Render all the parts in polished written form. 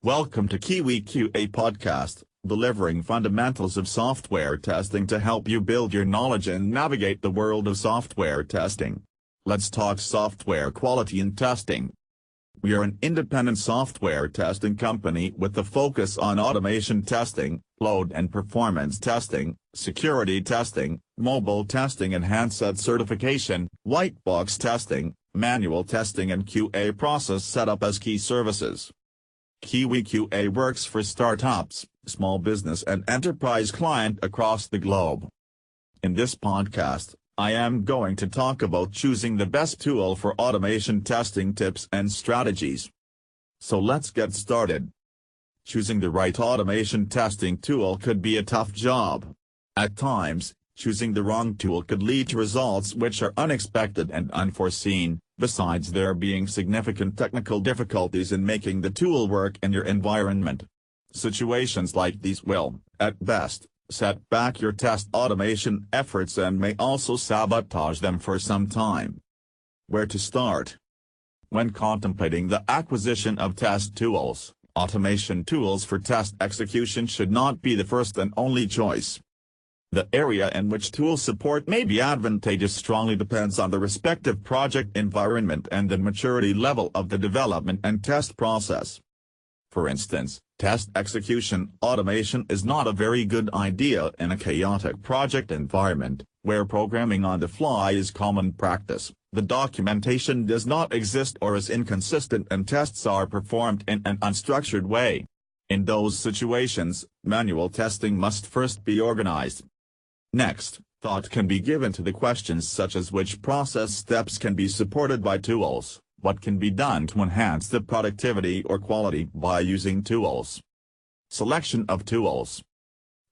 Welcome to Kiwi QA Podcast, delivering fundamentals of software testing to help you build your knowledge and navigate the world of software testing. Let's talk software quality and testing. We are an independent software testing company with a focus on automation testing, load and performance testing, security testing, mobile testing and handset certification, white box testing, manual testing and QA process setup as key services. Kiwi QA works for startups, small business and enterprise clients across the globe. In this podcast, I am going to talk about choosing the best tool for automation testing tips and strategies. So let's get started. Choosing the right automation testing tool could be a tough job. At times, choosing the wrong tool could lead to results which are unexpected and unforeseen, besides there being significant technical difficulties in making the tool work in your environment. Situations like these will, at best, set back your test automation efforts and may also sabotage them for some time. Where to start? When contemplating the acquisition of test tools, automation tools for test execution should not be the first and only choice. The area in which tool support may be advantageous strongly depends on the respective project environment and the maturity level of the development and test process. For instance, test execution automation is not a very good idea in a chaotic project environment, where programming on the fly is common practice, the documentation does not exist or is inconsistent and tests are performed in an unstructured way. In those situations, manual testing must first be organized. Next, thought can be given to the questions such as which process steps can be supported by tools, what can be done to enhance the productivity or quality by using tools. Selection of tools.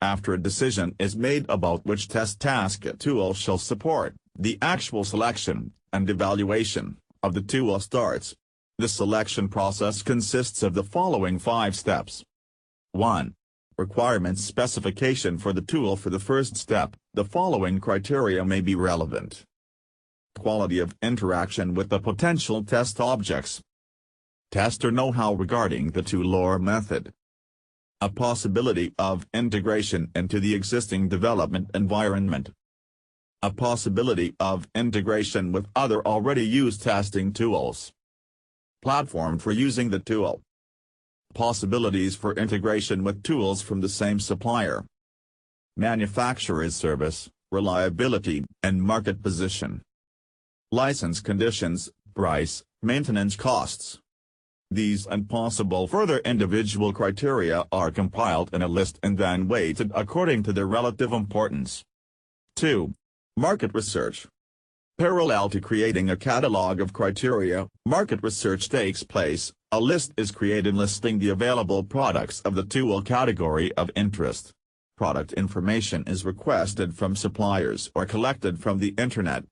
After a decision is made about which test task a tool shall support, the actual selection and evaluation of the tool starts. The selection process consists of the following 5 steps. 1. Requirements specification for the tool. For the first step, the following criteria may be relevant. Quality of interaction with the potential test objects. Tester know-how regarding the tool or method. A possibility of integration into the existing development environment. A possibility of integration with other already used testing tools. Platform for using the tool. Possibilities for integration with tools from the same supplier. Manufacturer's service, reliability, and market position. License conditions, price, maintenance costs. These and possible further individual criteria are compiled in a list and then weighted according to their relative importance. 2. Market research. Parallel to creating a catalog of criteria, market research takes place. A list is created listing the available products of the tool category of interest. Product information is requested from suppliers or collected from the internet.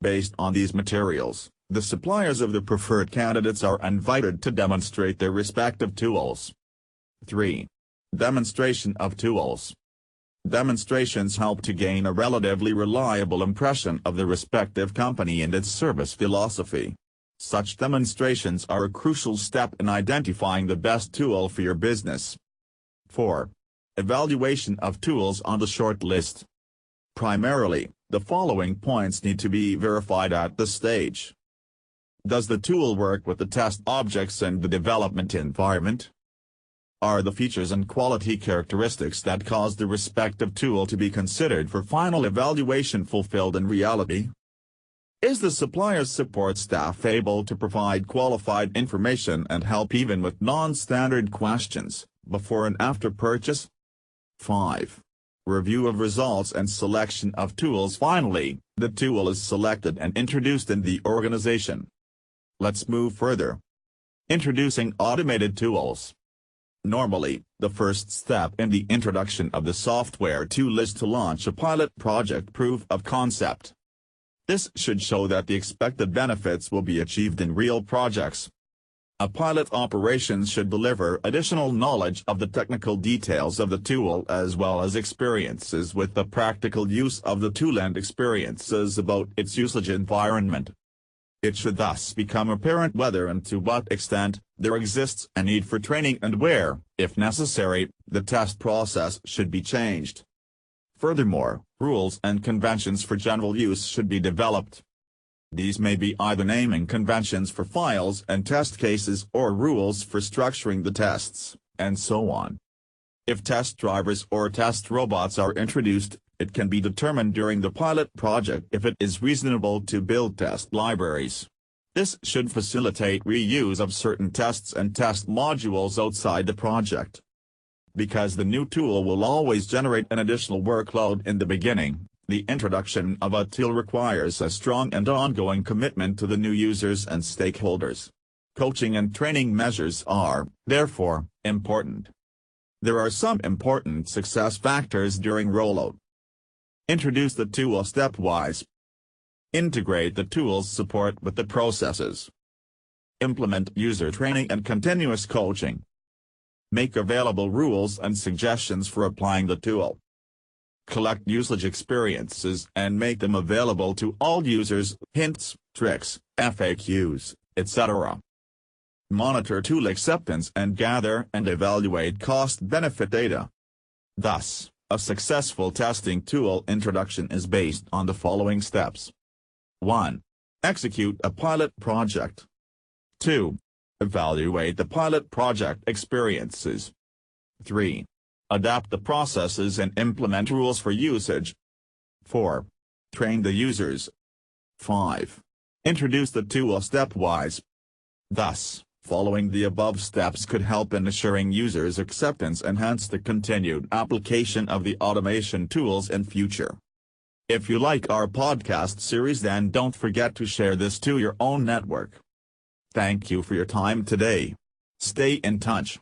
Based on these materials, the suppliers of the preferred candidates are invited to demonstrate their respective tools. 3. Demonstration of tools. Demonstrations help to gain a relatively reliable impression of the respective company and its service philosophy. Such demonstrations are a crucial step in identifying the best tool for your business. 4. Evaluation of tools on the shortlist. Primarily, the following points need to be verified at this stage. Does the tool work with the test objects and the development environment? Are the features and quality characteristics that cause the respective tool to be considered for final evaluation fulfilled in reality? Is the supplier's support staff able to provide qualified information and help even with non-standard questions, before and after purchase? 5. Review of results and selection of tools. Finally, the tool is selected and introduced in the organization. Let's move further. Introducing automated tools. Normally, the first step in the introduction of the software tool is to launch a pilot project proof of concept. This should show that the expected benefits will be achieved in real projects. A pilot operation should deliver additional knowledge of the technical details of the tool as well as experiences with the practical use of the tool and experiences about its usage environment. It should thus become apparent whether and to what extent there exists a need for training and where, if necessary, the test process should be changed. Furthermore, rules and conventions for general use should be developed. These may be either naming conventions for files and test cases or rules for structuring the tests, and so on. If test drivers or test robots are introduced, it can be determined during the pilot project if it is reasonable to build test libraries. This should facilitate reuse of certain tests and test modules outside the project. Because the new tool will always generate an additional workload in the beginning, the introduction of a tool requires a strong and ongoing commitment to the new users and stakeholders. Coaching and training measures are, therefore, important. There are some important success factors during rollout. Introduce the tool stepwise. Integrate the tool's support with the processes. Implement user training and continuous coaching. Make available rules and suggestions for applying the tool. Collect usage experiences and make them available to all users, hints, tricks, FAQs, etc. Monitor tool acceptance and gather and evaluate cost-benefit data. Thus, a successful testing tool introduction is based on the following steps. 1. Execute a pilot project. 2. Evaluate the pilot project experiences. 3. Adapt the processes and implement rules for usage. 4. Train the users. 5. Introduce the tool stepwise. Thus, following the above steps could help in assuring users' acceptance and hence the continued application of the automation tools in future. If you like our podcast series, then don't forget to share this to your own network. Thank you for your time today. Stay in touch.